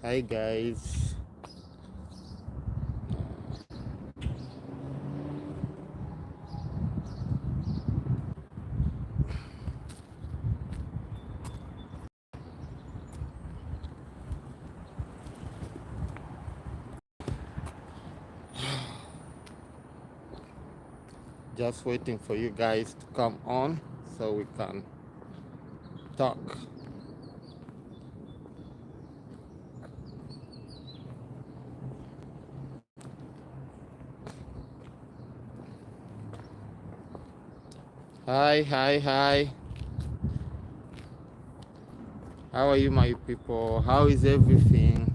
Hi guys. Just waiting for you guys to come on so we can talk. Hi, hi, hi. How are you, my people? How is everything?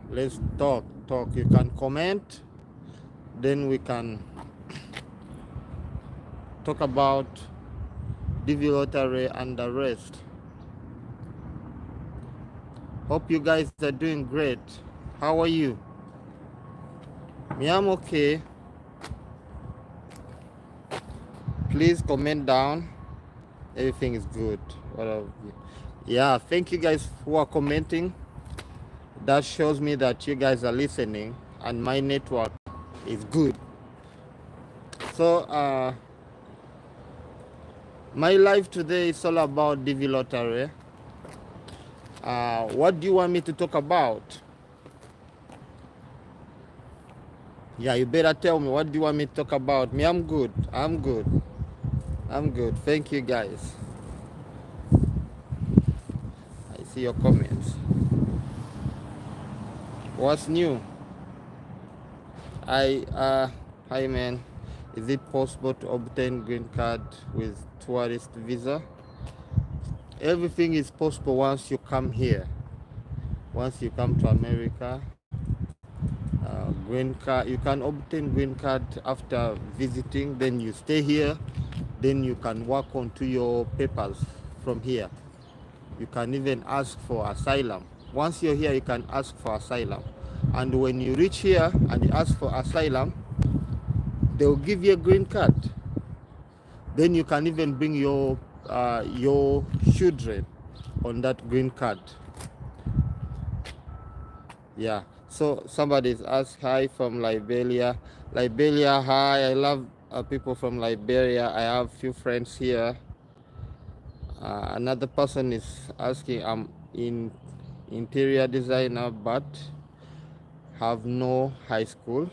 Let's talk. You can comment, then we can talk about DV lottery and the rest. Hope you guys are doing great. How are you? Me, I'm okay. Please comment down. Everything is good. Yeah, thank you guys who are commenting. That shows me that you guys are listening and my network is good. So my life today is all about DV lottery. What do you want me to talk about? Yeah, you better tell me. What do you want me to talk about? Me, I'm good. Thank you guys. I see your comments. What's new? Hi man. Is it possible to obtain green card with tourist visa? Everything is possible once you come here. Once you come to America, green card, you can obtain green card after visiting. Then you stay here. Then you can work onto your papers from here. You can even ask for asylum. Once you're here, you can ask for asylum. And when you reach here and you ask for asylum, they'll give you a green card. Then you can even bring your children on that green card. Yeah. So somebody's asked hi from Liberia. Liberia, hi. I love people from Liberia. I have few friends here. Another person is asking, I'm in interior designer but have no high school.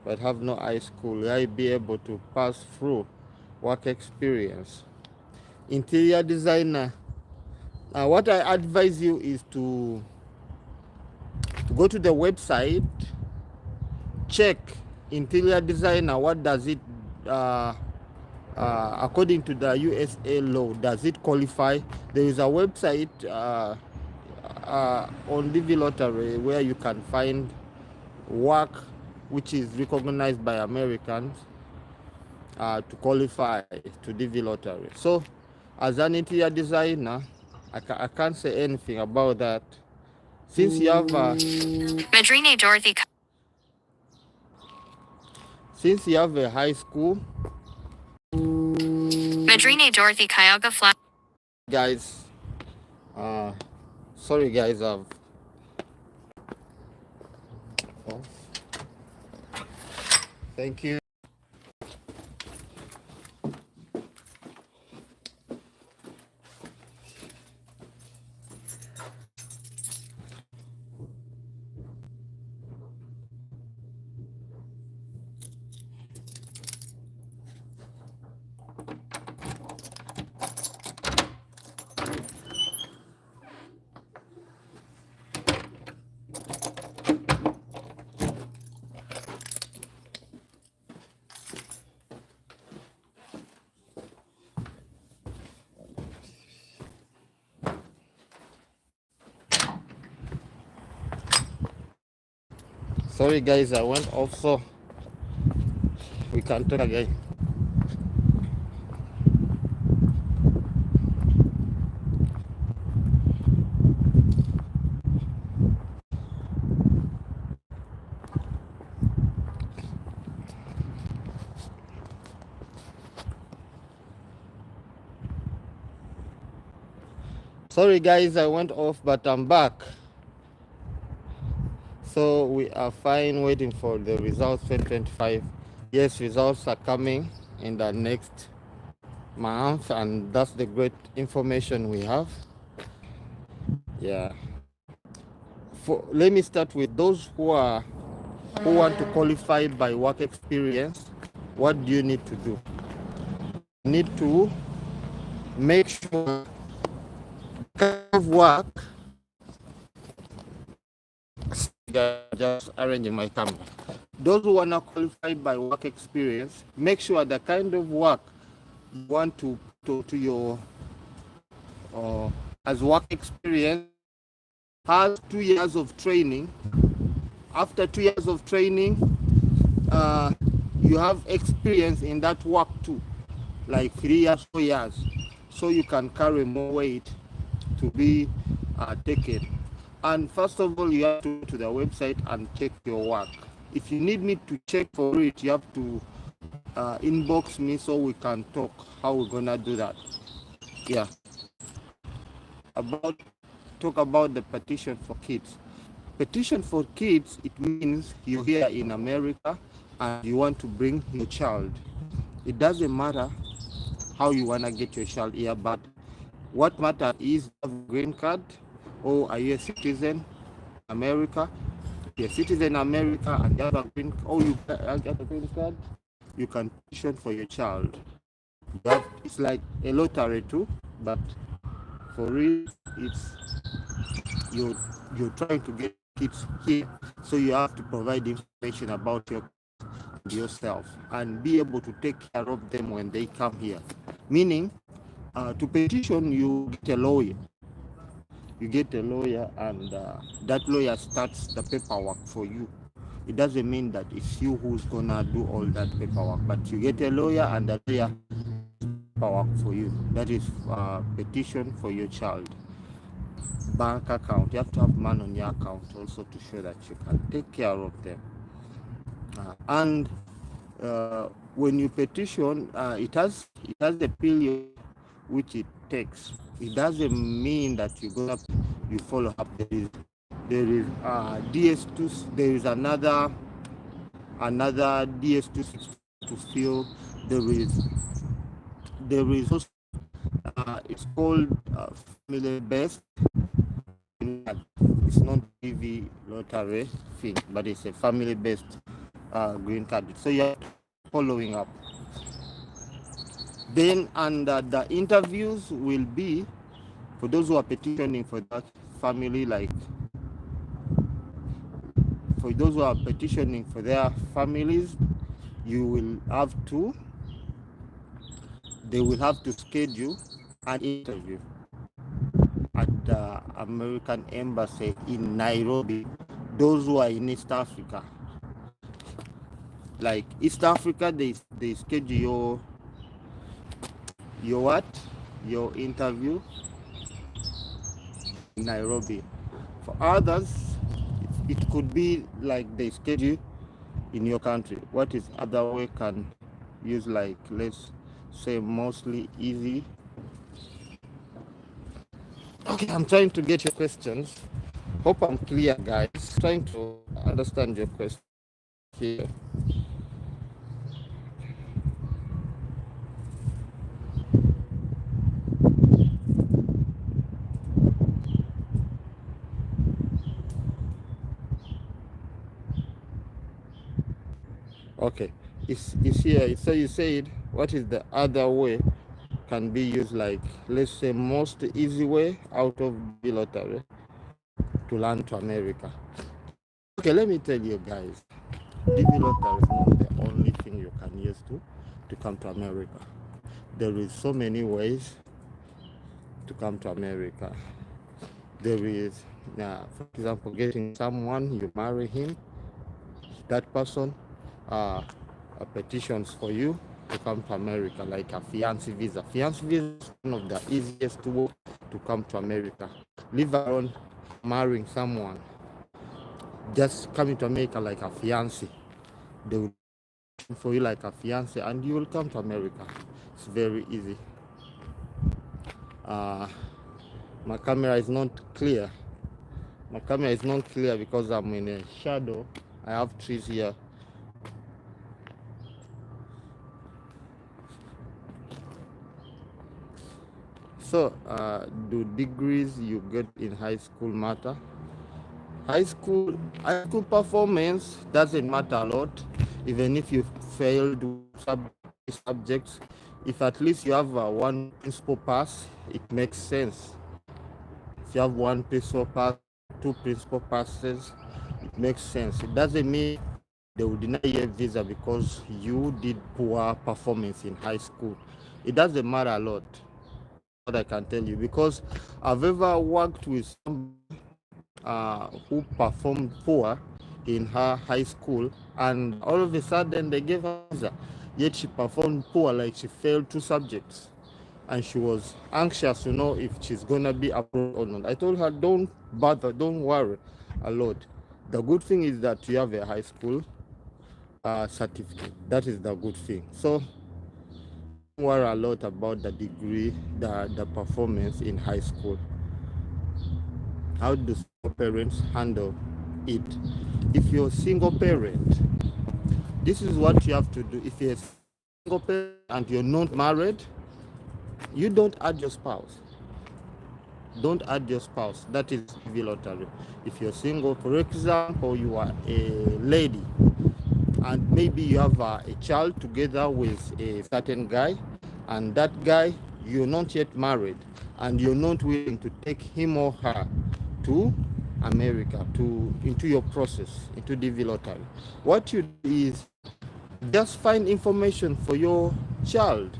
Will I be able to pass through work experience? Interior designer. What I advise you is to go to the website, check interior designer. What does it, according to the USA law, does it qualify? There is a website on DV Lottery where you can find work which is recognized by Americans to qualify to DV Lottery. So, as an interior designer, I can't say anything about that. Since you have a high school, guys. Sorry, guys. Oh, thank you. Sorry, guys. I went off, so we can talk again. Sorry guys, I went off, but I'm back. So we are fine, waiting for the results 2025. Yes, results are coming in the next month, and that's the great information we have. Yeah. Let me start with those who want to qualify by work experience. What do you need to do? You need to make sure the kind of work. Just arranging my camera. Those who want to qualify by work experience, make sure the kind of work you want to your as work experience has 2 years of training. After 2 years of training, you have experience in that work too, like 3 years, 4 years, so you can carry more weight to be taken. And first of all, you have to go to the website and check your work. If you need me to check for it, you have to inbox me so we can talk how we're gonna do that. Yeah. Talk about the petition for kids. Petition for kids, it means you're here in America and you want to bring your child. It doesn't matter how you wanna get your child here, but what matters is have a green card, or are you a citizen America? You're a citizen America and you have a green, or you have a green card, you can petition for your child. It's like a lottery too, but for real, it's you're trying to get kids here, so you have to provide information about yourself and be able to take care of them when they come here. Meaning, to petition, you get a lawyer. You get a lawyer, and that lawyer starts the paperwork for you. It doesn't mean that it's you who's gonna do all that paperwork, but you get a lawyer, and the lawyer paperwork for you. That is petition for your child. Bank account. You have to have money on your account also to show that you can take care of them. And when you petition, it has a period which it takes. It doesn't mean that you follow up. There is DS2. There is another DS2 to fill. There is also it's called family based. It's not TV lottery thing, but it's a family based green card. So you're following up. Then, and the interviews will be for those who are petitioning for that family, like for those who are petitioning for their families, they will have to schedule an interview at the American Embassy in Nairobi. Those who are in East Africa, like East Africa, they schedule your interview in Nairobi. For others, it could be like they schedule in your country. What is other way can use, like, let's say mostly easy. Okay, I'm trying to get your questions. Hope I'm clear, guys. Trying to understand your question here. Okay, it's here. So you said, what is the other way can be used, like, let's say most easy way out of the lottery to land to America? Okay, let me tell you guys, DV lottery is not the only thing you can use to come to America. There is so many ways to come to America. There is, for example, getting someone, you marry him, that person petitions for you to come to America, like a fiancé visa. Fiancé visa is one of the easiest ways to come to America. Leave alone marrying someone, just coming to America like a fiancé. They will for you like a fiancé, and you will come to America. It's very easy. My camera is not clear. My camera is not clear because I'm in a shadow. I have trees here. So, do degrees you get in high school matter? High school performance doesn't matter a lot, even if you failed subjects. If at least you have one principal pass, it makes sense. If you have one principal pass, two principal passes, it makes sense. It doesn't mean they will deny you a visa because you did poor performance in high school. It doesn't matter a lot, what I can tell you, because I've ever worked with somebody who performed poor in her high school, and all of a sudden they gave her visa, yet she performed poor, like she failed 2 subjects, and she was anxious to know if she's gonna be approved or not. I told her, don't bother, don't worry a lot. The good thing is that you have a high school certificate. That is the good thing. So don't worry a lot about the degree, the performance in high school. How do single parents handle it? If you're a single parent, this is what you have to do. If you're a single parent and you're not married, you don't add your spouse. Don't add your spouse. That is voluntary. If you're single, for example, you are a lady and maybe you have a child together with a certain guy, and that guy, you're not yet married, and you're not willing to take him or her to America, into your process, into the voluntary. What you do is just find information for your child.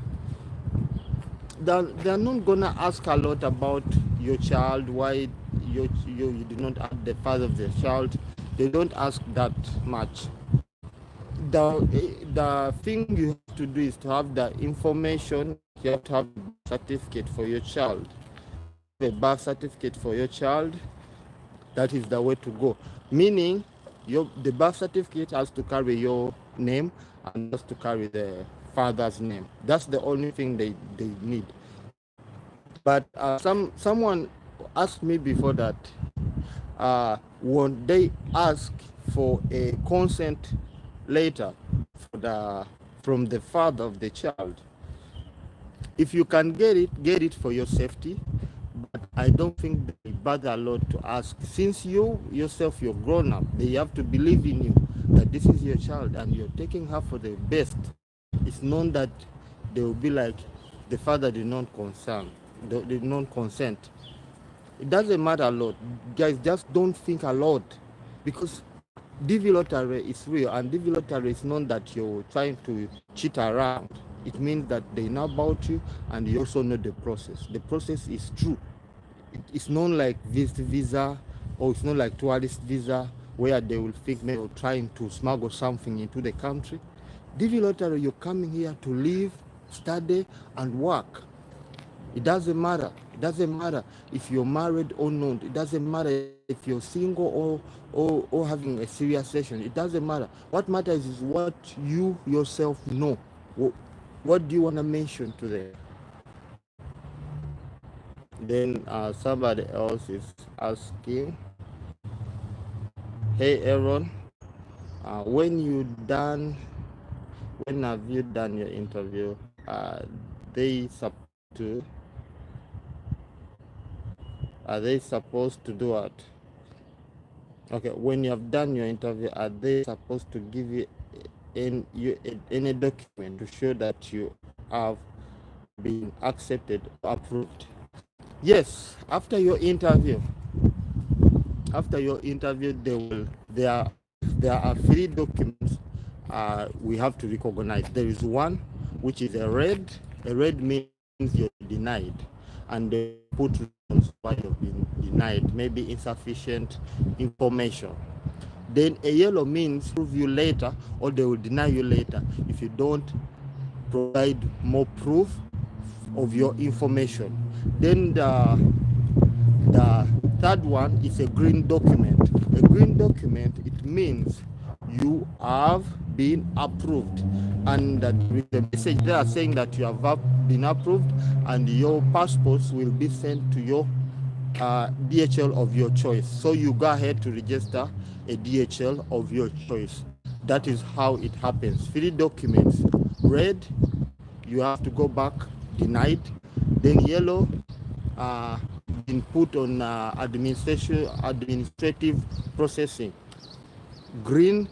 They're not gonna ask a lot about your child, why you did not add the father of the child. They don't ask that much. The thing you have to do is to have the information. You have to have a certificate for your child. A birth certificate for your child. That is the way to go. Meaning, the birth certificate has to carry your name and has to carry the father's name. That's the only thing they need. But someone asked me before that, when they ask for a consent letter from the father of the child, if you can get it for your safety. But I don't think they bother a lot to ask. Since you yourself, you're grown up, they have to believe in you that this is your child and you're taking her for the best. It's known that they will be like, the father did not consent. It doesn't matter a lot. Guys, just don't think a lot, because DV lottery is real, and DV lottery is known that you're trying to cheat around. It means that they know about you and you also know the process. The process is true. It's not like visitor visa, or it's not like tourist visa where they will think maybe you're trying to smuggle something into the country. DV lottery, you're coming here to live, study, and work. It doesn't matter. It doesn't matter if you're married or not. It doesn't matter if you're single or having a serious session. It doesn't matter. What matters is what you yourself know. What do you want to mention to them? Then somebody else is asking, hey Aaron, when have you done your interview? They are they supposed to do what? Okay, when you have done your interview, are they supposed to give you any document to show that you have been accepted or approved? Yes, after your interview, there are 3 documents we have to recognize. There is one which is a red. A red means you're denied, and they put reasons why you've been denied, maybe insufficient information. Then a yellow means prove you later, or they will deny you later if you don't provide more proof of your information. Then the third one is a green document. A green document, it means you have been approved, and that with the message they are saying that you have been approved, and your passports will be sent to your DHL of your choice. So you go ahead to register a DHL of your choice. That is how it happens. 3 documents: red, you have to go back, denied; then yellow, been put on administrative processing; green,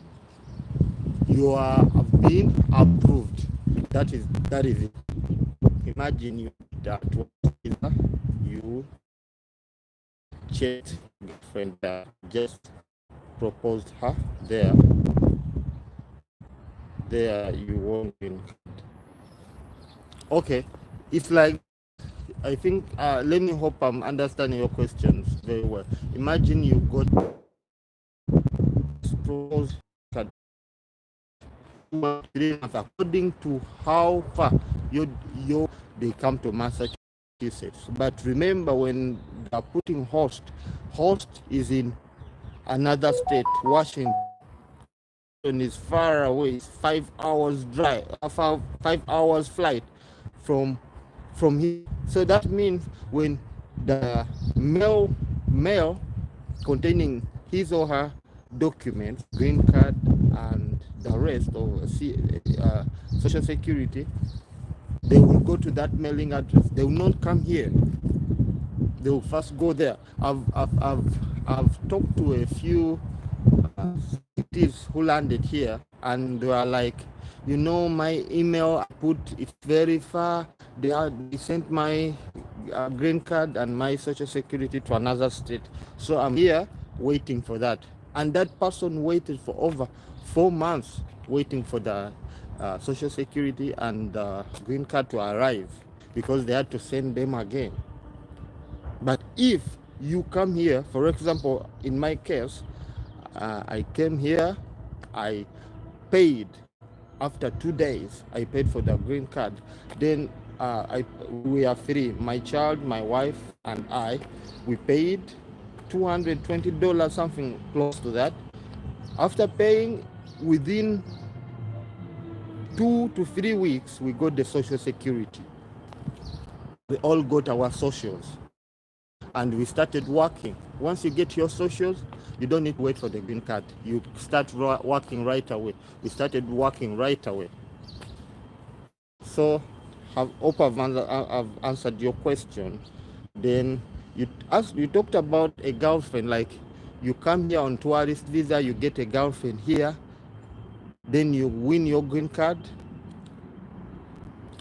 you are been approved. That is it. Imagine you that you checked girlfriend, just proposed her there you won't win. Okay, it's like, I think, let me hope I'm understanding your questions very well. Imagine you got proposed according to how far you they come to Massachusetts. But remember, when they're putting host is in another state. Washington is far away. It's 5 hours drive, 5 hours flight from here. So that means when the mail containing his or her documents, green card, and the rest of social security, they will go to that mailing address. They will not come here. They will first go there. I've talked to a few cities who landed here, and they are like, my email, I put it's very far. They sent my green card and my social security to another state. So I'm here waiting for that. And that person waited for over 4 months waiting for the social security and green card to arrive, because they had to send them again. But if you come here, for example, in my case, I came here, I paid. After 2 days, I paid for the green card. Then we are free. My child, my wife, and I, we paid $220, something close to that. After paying, within 2 to 3 weeks, we got the social security. We all got our socials, and we started working. Once you get your socials, you don't need to wait for the green card. You start working right away. We started working right away. So I hope I've answered your question. Then you talked about a girlfriend. Like, you come here on tourist visa, you get a girlfriend here, then you win your green card.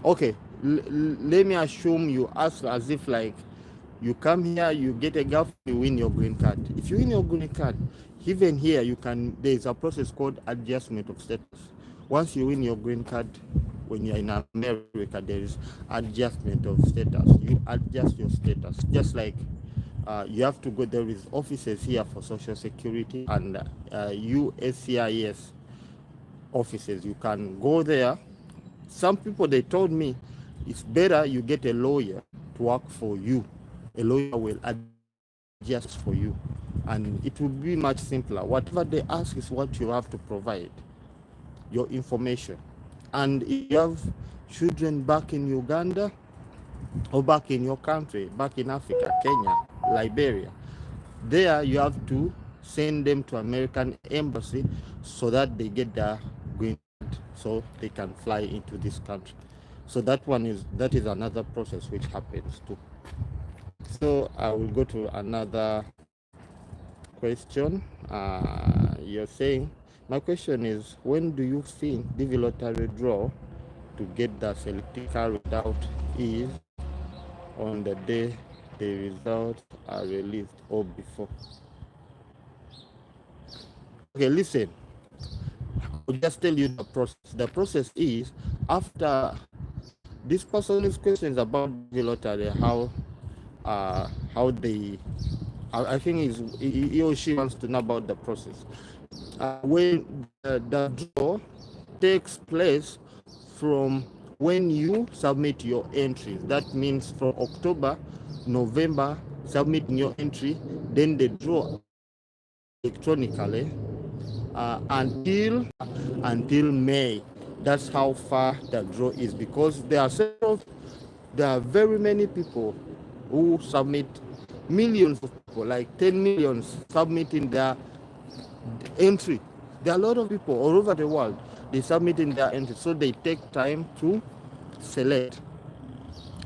Okay, let me assume you ask as if like, you come here, you get a girlfriend, you win your green card. If you win your green card, even here there's a process called adjustment of status. Once you win your green card, when you're in America, there is adjustment of status. You adjust your status, just like you have to go. There is offices here for Social Security and USCIS offices. You can go there. Some people, they told me it's better you get a lawyer to work for you. A lawyer will adjust for you, and it will be much simpler. Whatever they ask is what you have to provide, your information. And if you have children back in Uganda or back in your country, back in Africa, Kenya, Liberia, there you have to send them to American embassy so that they get their green card, so they can fly into this country. So that is another process which happens too. So I will go to another question. You're saying, my question is, when do you think DV lottery draw to get the selected car result is on the day the results are released or before? Okay, listen. I'll just tell you the process. The process is, after this person's questions about DV lottery, how they, I think he or she wants to know about the process. When the draw takes place from when you submit your entries. That means from October, November, submitting your entry, then the draw electronically until May. That's how far the draw is, because there are very many people who submit millions of people, like 10 millions, submitting their entry. There are a lot of people all over the world. They submitting their entry, so they take time to select,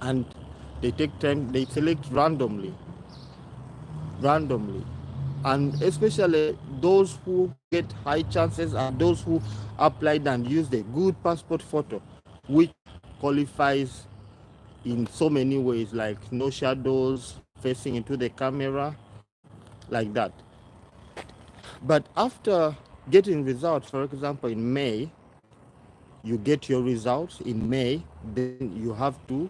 and they take time. They select randomly, and especially those who get high chances are those who applied and used a good passport photo, which qualifies in so many ways, like no shadows, facing into the camera, like that. But after getting results, for example, in May, you get your results in May, then you have to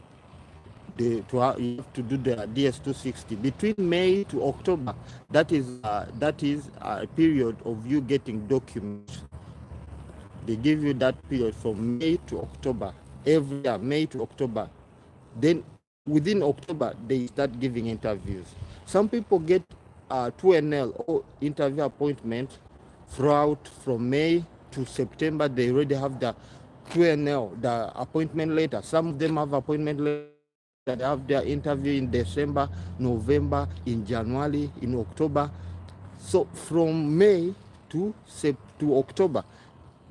you have to do the DS260 between May to October. That is a period of you getting documents. They give you that period from May to October every year, May to October. Then within October, they start giving interviews. Some people get 2NL or interview appointment throughout from May to September. They already have the 2NL, the appointment letter. Some of them have appointment letter. They have their interview in December, November, in January, in October. So from May to October,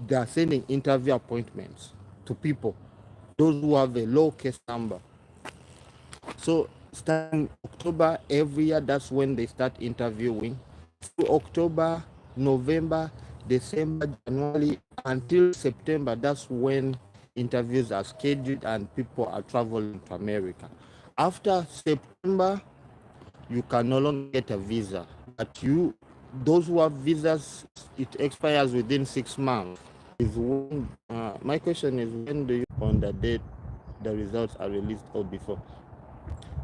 they are sending interview appointments to people, those who have a low case number. So starting October every year, that's when they start interviewing. Through October, November, December, January, until September, that's when interviews are scheduled and people are traveling to America. After September, you can no longer get a visa. But those who have visas, it expires within 6 months. My question is, when do you on the date the results are released or before?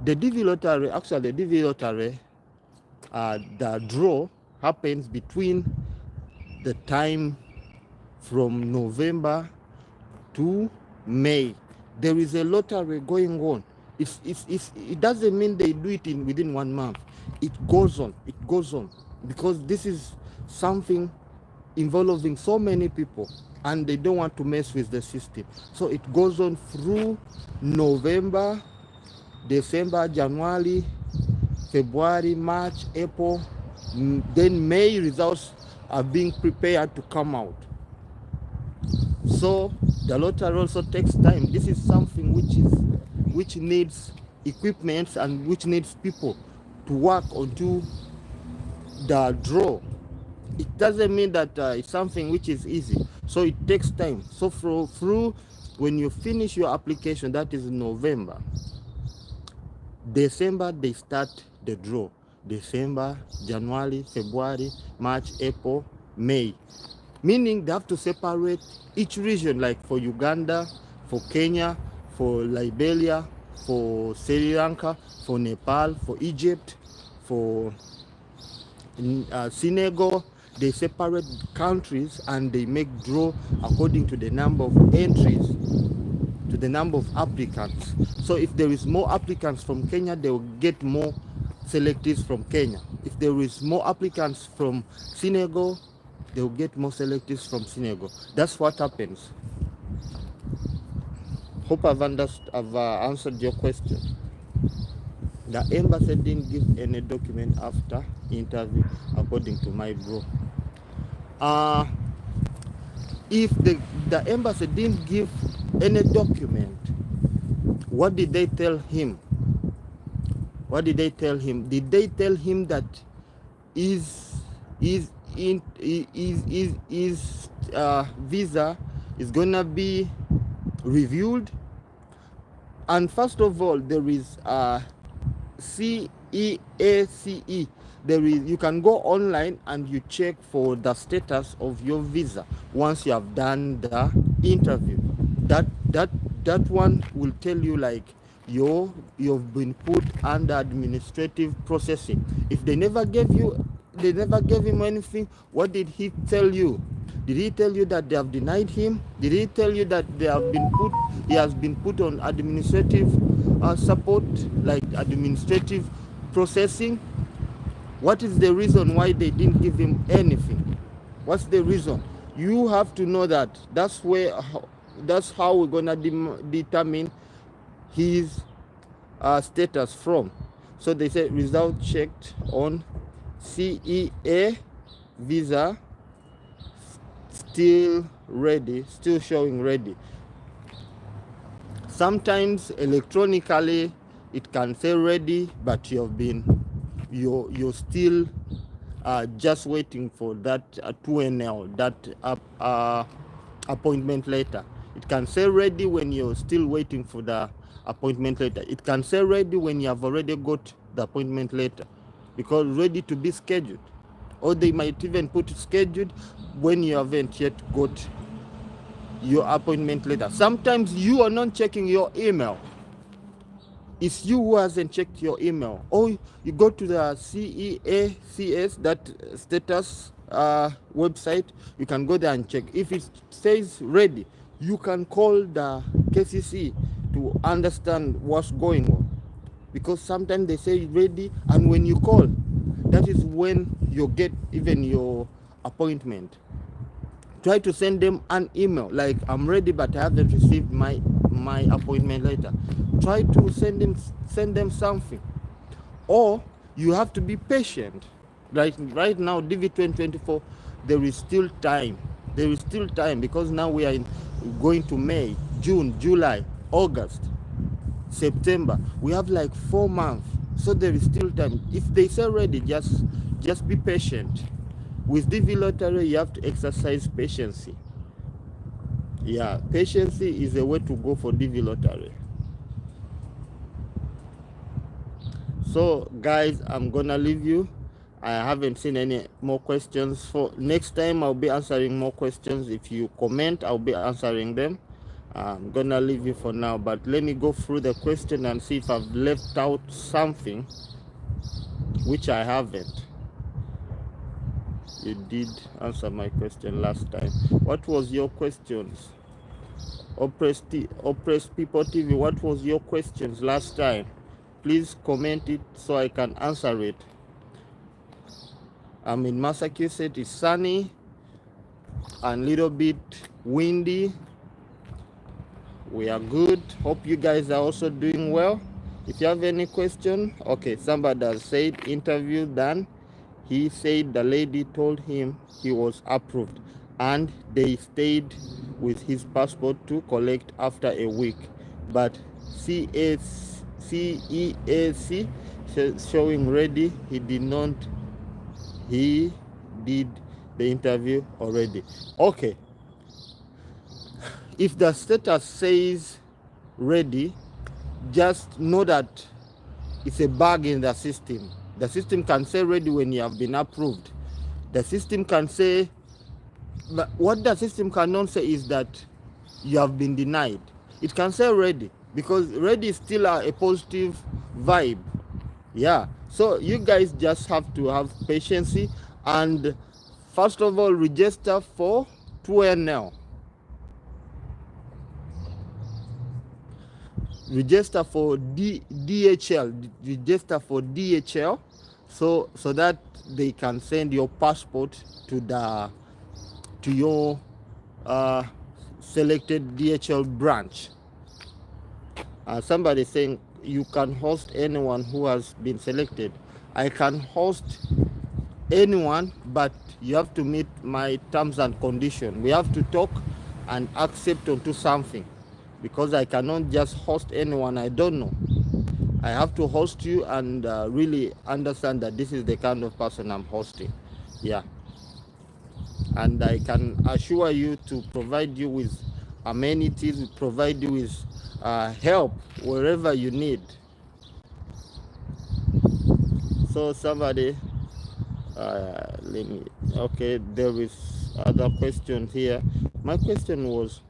The DV lottery, actually, the DV lottery, the draw happens between the time from November to May. There is a lottery going on. It doesn't mean they do it within 1 month. It goes on, because this is something involving so many people, and they don't want to mess with the system. So it goes on through November, December, January, February, March, April. Then May results are being prepared to come out. So the lottery also takes time. This is something which needs equipment and which needs people to work onto the draw. It doesn't mean that it's something which is easy. So it takes time. So through when you finish your application, that is November, December, they start the draw. December, January, February, March, April, May. Meaning they have to separate each region, like for Uganda, for Kenya, for Liberia, for Sri Lanka, for Nepal, for Egypt, for Senegal. They separate countries and they make draw according to the number of entries, to the number of applicants. So if there is more applicants from Kenya, they will get more selectees from Kenya. If there is more applicants from Senegal, they will get more selectees from Senegal. That's what happens. Hope I've answered your question. The embassy didn't give any document after interview, according to my bro. If the embassy didn't give any document, what did they tell him? What did they tell him? Did they tell him that his visa is gonna be reviewed? And first of all, there is CEACE. You can go online and you check for the status of your visa once you have done the interview. That one will tell you, like, you've been put under administrative processing. If they never gave him anything, what did he tell you? Did he tell you that they have denied him? Did he tell you that he has been put on administrative support, like administrative processing? What is the reason why they didn't give him anything? What's the reason? You have to know that. That's how we're gonna determine his status from. So they say result checked on CEA visa, still ready, still showing ready. Sometimes electronically it can say ready, but you're still just waiting for that 2NL, that appointment letter. It can say ready when you're still waiting for the appointment letter. It can say ready when you have already got the appointment letter, because ready to be scheduled. Or they might even put scheduled when you haven't yet got your appointment letter. Sometimes you are not checking your email. It's you who hasn't checked your email. Or you go to the CEACS, that status website. You can go there and check. If it says ready, you can call the KCC to understand what's going on. Because sometimes they say ready, and when you call, that is when you get even your appointment. Try to send them an email like, I'm ready but I haven't received my appointment letter. Try to send them something. Or you have to be patient. Right now, DV 2024, there is still time. There is still time, because now we are going to May, June, July, August, September. We have like 4 months. So there is still time. If they say ready, just be patient. With DV lottery, you have to exercise patience. Yeah, patience is a way to go for DV lottery. So guys, I'm gonna leave you. I haven't seen any more questions. For next time, I'll be answering more questions. If you comment, I'll be answering them. I'm gonna leave you for now, but let me go through the question and see if I've left out something, which I haven't. You did answer my question last time. What was your questions? Oppressed People TV, what was your questions last time? Please comment it so I can answer it. I'm in Massachusetts. It's sunny and a little bit windy. We are good. Hope you guys are also doing well. If you have any question, okay, somebody has said interview done. He said the lady told him he was approved, and they stayed with his passport to collect after a week. But CEAC showing ready, he did the interview already. Okay. If the status says ready, just know that it's a bug in the system. The system can say ready when you have been approved. The system can say, but what the system cannot say is that you have been denied. It can say ready, because ready is still a positive vibe. Yeah. So you guys just have to have patience, and first of all, register for 2NL. Register for DHL. Register for DHL, so that they can send your passport to your selected DHL branch. Somebody saying you can host anyone who has been selected. I can host anyone, but you have to meet my terms and conditions. We have to talk and accept onto something, because I cannot just host anyone I don't know. I have to host you and really understand that this is the kind of person I'm hosting. Yeah. And I can assure you to provide you with amenities, provide you with help wherever you need. So somebody, okay, there is other question here. My question was,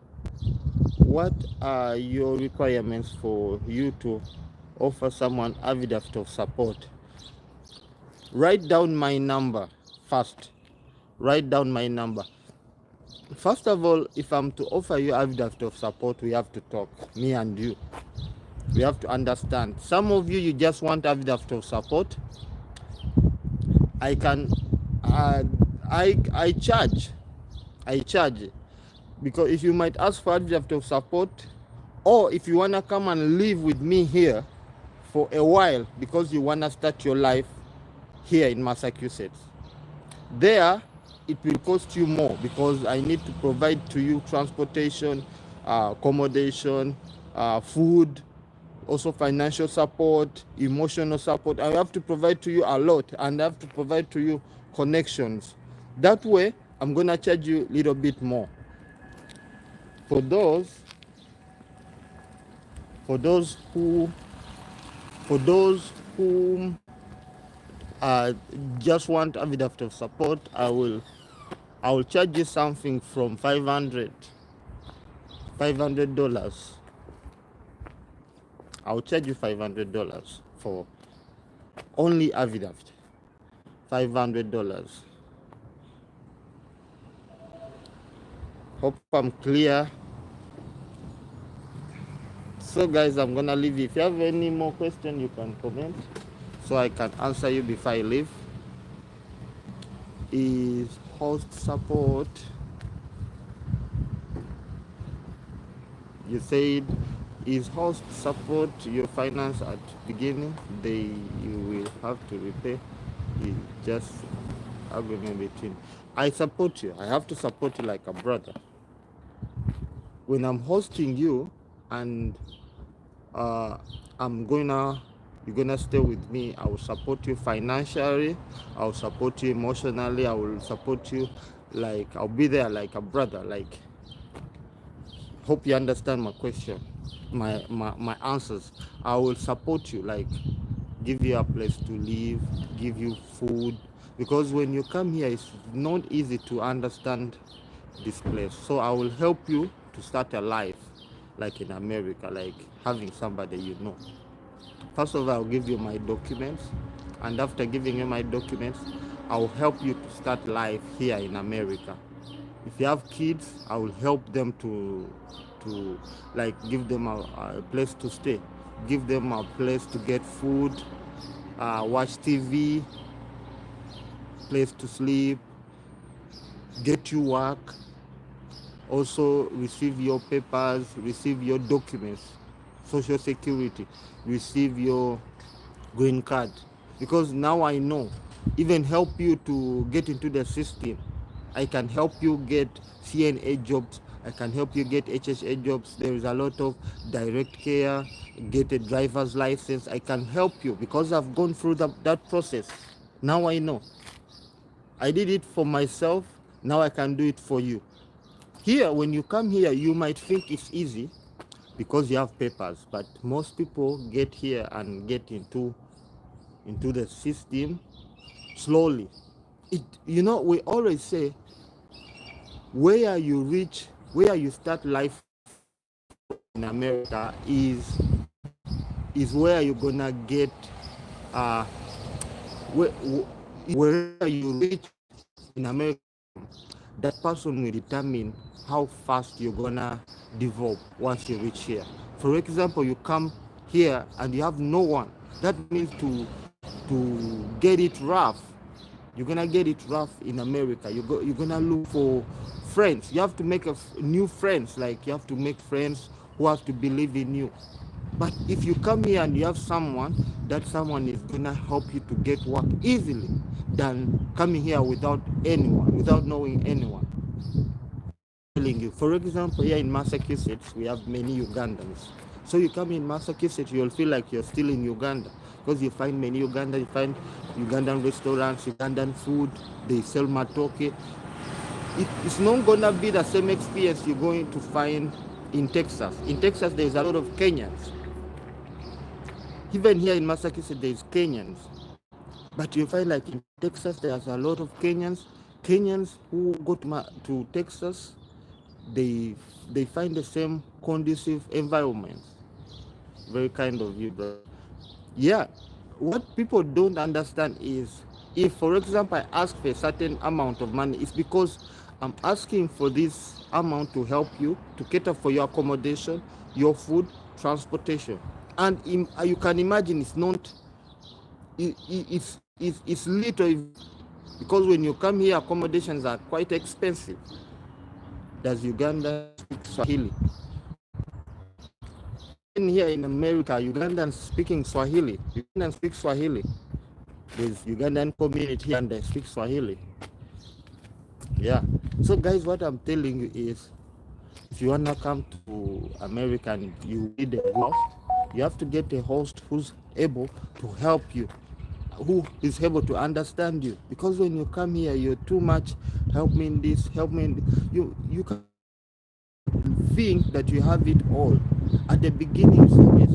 what are your requirements for you to offer someone affidavit of support? Write down my number first. Write down my number. First of all, if I'm to offer you affidavit of support, we have to talk, me and you. We have to understand. Some of you just want affidavit of support. I can, I charge. Because if you might ask for affidavit of support, or if you wanna come and live with me here for a while because you want to start your life here in Massachusetts. There, it will cost you more because I need to provide to you transportation, accommodation, food, also financial support, emotional support. I have to provide to you a lot, and I have to provide to you connections. That way, I'm going to charge you a little bit more. For those who just want a bit of support, I will charge you something from $500. I'll charge you $500 for only Avidaft. $500. Hope I'm clear. So guys, I'm gonna leave you. If you have any more questions, you can comment so I can answer you before I leave. Is host support, you said, is host support your finance at beginning? You will have to repay. It's just argument between. I support you. I have to support you like a brother. When I'm hosting you and you're gonna stay with me, I will support you financially, I will support you emotionally, I will support you, like I'll be there like a brother. Like, hope you understand my question, my answers. I will support you, like give you a place to live, give you food, because when you come here it's not easy to understand this place. So I will help you to start a life like in America, like having somebody you know. First of all, I'll give you my documents, and after giving you my documents, I'll help you to start life here in America. If you have kids, I will help them to like give them a place to stay, give them a place to get food, watch TV, place to sleep, get you work, also receive your papers, receive your documents, social security, receive your green card. Because now I know, even help you to get into the system. I can help you get CNA jobs, I can help you get HHA jobs. There is a lot of direct care, get a driver's license. I can help you because I've gone through that process. Now I know. I did it for myself, now I can do it for you. Here, when you come here, you might think it's easy because you have papers, but most people get here and get into the system slowly. We always say, where you start life in America is where you're gonna get wherever you reach in America, that person will determine how fast you're gonna develop once you reach here. For example, you come here and you have no one. That means to get it rough. You're gonna get it rough in America. You're gonna look for friends. You have to make new friends. Like, you have to make friends who have to believe in you. But if you come here and you have someone, that someone is gonna help you to get work easily than coming here without anyone, without knowing anyone. Telling you, for example, here in Massachusetts, we have many Ugandans. So you come in Massachusetts, you'll feel like you're still in Uganda because you find many Ugandans, you find Ugandan restaurants, Ugandan food, they sell matoke. It's not gonna be the same experience you're going to find in Texas. In Texas, there's a lot of Kenyans. Even here in Massachusetts, there's Kenyans. But you find like in Texas, there's a lot of Kenyans. Kenyans who go to Texas, they find the same conducive environment. Very kind of you, brother. Yeah, what people don't understand is, if, for example, I ask for a certain amount of money, it's because I'm asking for this amount to help you, to cater for your accommodation, your food, transportation. And you can imagine it's not, it's little, because when you come here, accommodations are quite expensive. Does Uganda speak Swahili? here in America, Ugandans speaking Swahili. Ugandans speak Swahili. There's Ugandan community here and they speak Swahili. Yeah. So guys, what I'm telling you is, if you wanna come to America and you need a host, you have to get a host who's able to help you, who is able to understand you. Because when you come here, you're too much. Help me in this. Help me in this. You can think that you have it all. At the beginning, it's hard.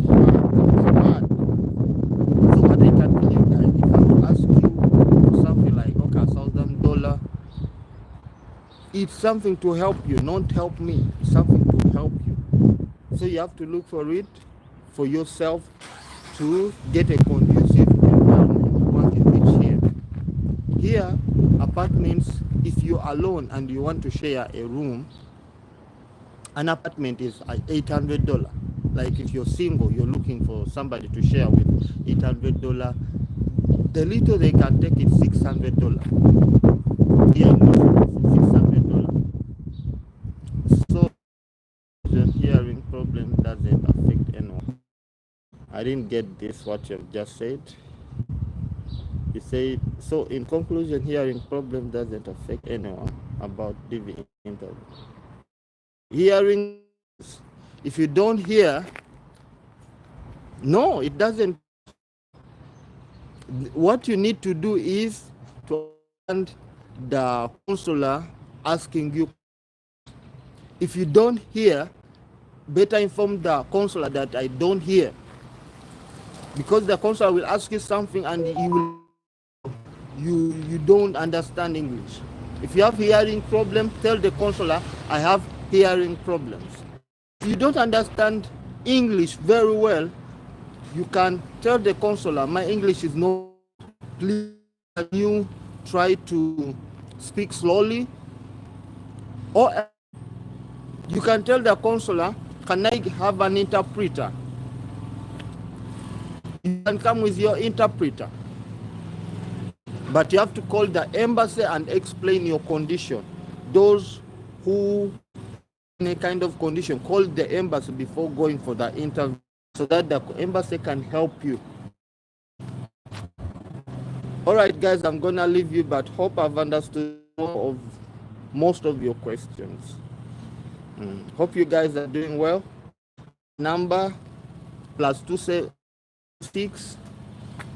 So what I can tell you guys, if I will ask you for something like okay, $1,000, it's something to help you, not help me. It's something to help you. So you have to look for it for yourself to get a conducive environment once you reach here. Here, apartments, if you're alone and you want to share a room, an apartment is $800. Like if you're single, you're looking for somebody to share with, $800. The little they can take is $600. Here in $600. So the hearing problem doesn't affect anyone. I didn't get this, what you've just said. You say, so in conclusion, hearing problem doesn't affect anyone about DV interview. Hearing, if you don't hear, no, it doesn't. What you need to do is to understand the counselor asking you. If you don't hear, better inform the counselor that I don't hear. Because the counselor will ask you something and you don't understand English. If you have hearing problem, tell the counselor I have hearing problems. If you don't understand English very well, you can tell the counselor my English is not. Please, can you try to speak slowly? Or you can tell the counselor, can I have an interpreter? You can come with your interpreter. But you have to call the embassy and explain your condition. Those who in a kind of condition, call the embassy before going for the interview so that the embassy can help you. All right, guys, I'm gonna leave you, but hope I've understood most of your questions. Hope you guys are doing well. Number +276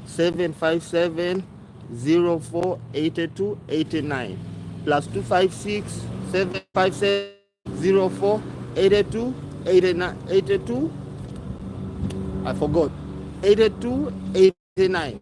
757 0482 89 +256 757 0482 82. I forgot 82 89.